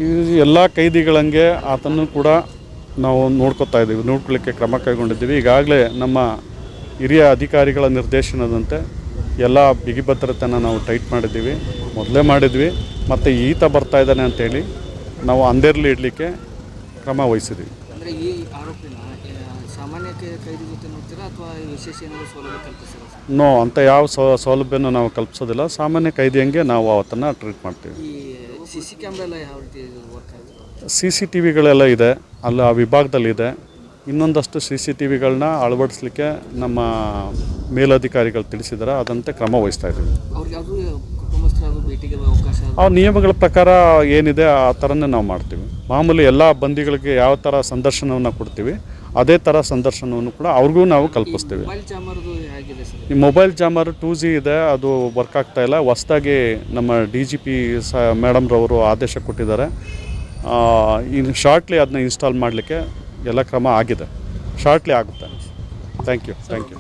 ಈ ಎಲ್ಲ ಕೈದಿಗಳಂಗೆ ಆತನ್ನು ಕೂಡ ನಾವು ನೋಡ್ಕೊಳ್ಳಿಕ್ಕೆ ಕ್ರಮ ಕೈಗೊಂಡಿದ್ದೀವಿ. ಈಗಾಗಲೇ ನಮ್ಮ ಹಿರಿಯ ಅಧಿಕಾರಿಗಳ ನಿರ್ದೇಶನದಂತೆ ಎಲ್ಲ ಬಿಗಿ ಭದ್ರತೆಯನ್ನು ನಾವು ಟೈಟ್ ಮಾಡಿದ್ದೀವಿ, ಮೊದಲೇ ಮಾಡಿದ್ವಿ. ಮತ್ತು ಈತ ಬರ್ತಾ ಇದ್ದಾನೆ ಅಂತೇಳಿ ನಾವು ಅಂಧೇರ್ಲಿ ಇಡಲಿಕ್ಕೆ ಕ್ರಮ ವಹಿಸಿದ್ದೀವಿ. ಅಂದರೆ ಈ ಆರೋಪಿನ ಸಾಮಾನ್ಯ ಕೈದಿ ಜೊತೆ ನೋಡ್ತೀರಾ ಅಥವಾ ವಿಶೇಷ ಏನಾದರೂ ಸೌಲಭ್ಯ ಕಲ್ಪಿಸ್ತೀರಾ? ನೋ, ಅಂಥ ಯಾವ ಸೌಲಭ್ಯನೂ ನಾವು ಕಲ್ಪಿಸೋದಿಲ್ಲ. ಸಾಮಾನ್ಯ ಕೈದಿಯಂಗೆ ನಾವು ಅವತ್ತನ್ನು ಟ್ರೀಟ್ ಮಾಡ್ತೀವಿ. ಈ CC ಕ್ಯಾಮ್ರಾ ಎಲ್ಲ ಯಾವ ರೀತಿ ವರ್ಕ್ ಆಗುತ್ತೆ? CCTVಗಳೆಲ್ಲ ಇದೆ, ಅಲ್ಲಿ ಆ ವಿಭಾಗದಲ್ಲಿದೆ. ಇನ್ನೊಂದಷ್ಟು CCTVಗಳನ್ನ ಅಳವಡಿಸ್ಲಿಕ್ಕೆ ನಮ್ಮ ಮೇಲಧಿಕಾರಿಗಳು ತಿಳಿಸಿದ್ದಾರೆ, ಅದಂತೆ ಕ್ರಮ ವಹಿಸ್ತಾ ಇದ್ದೀವಿ. ಅವ್ರಿಗೆ ಯಾವುದು ಕುಟುಂಬಸ್ಥರು ಭೇಟಿಗೆ ಅವಕಾಶ? ಆ ನಿಯಮಗಳ ಪ್ರಕಾರ ಏನಿದೆ ಆ ಥರನೇ ನಾವು ಮಾಡ್ತೀವಿ. ಮಾಮೂಲಿ ಎಲ್ಲ ಬಂದಿಗಳಿಗೆ ಯಾವ ಥರ ಸಂದರ್ಶನವನ್ನು ಕೊಡ್ತೀವಿ ಅದೇ ಥರ ಸಂದರ್ಶನವನ್ನು ಕೂಡ ಅವ್ರಿಗೂ ನಾವು ಕಲ್ಪಿಸ್ತೀವಿ. ಈ ಮೊಬೈಲ್ ಜಾಮರ್ 2G ಇದೆ, ಅದು ವರ್ಕ್ ಆಗ್ತಾ ಇಲ್ಲ. ಹೊಸದಾಗಿ ನಮ್ಮ DGP ಮೇಡಮ್ರವರು ಆದೇಶ ಕೊಟ್ಟಿದ್ದಾರೆ. ಇನ್ನು ಶಾರ್ಟ್ಲಿ ಅದನ್ನ ಇನ್ಸ್ಟಾಲ್ ಮಾಡಲಿಕ್ಕೆ ಎಲ್ಲ ಕ್ರಮ ಆಗಿದೆ, ಶಾರ್ಟ್ಲಿ ಆಗುತ್ತೆ. Thank you.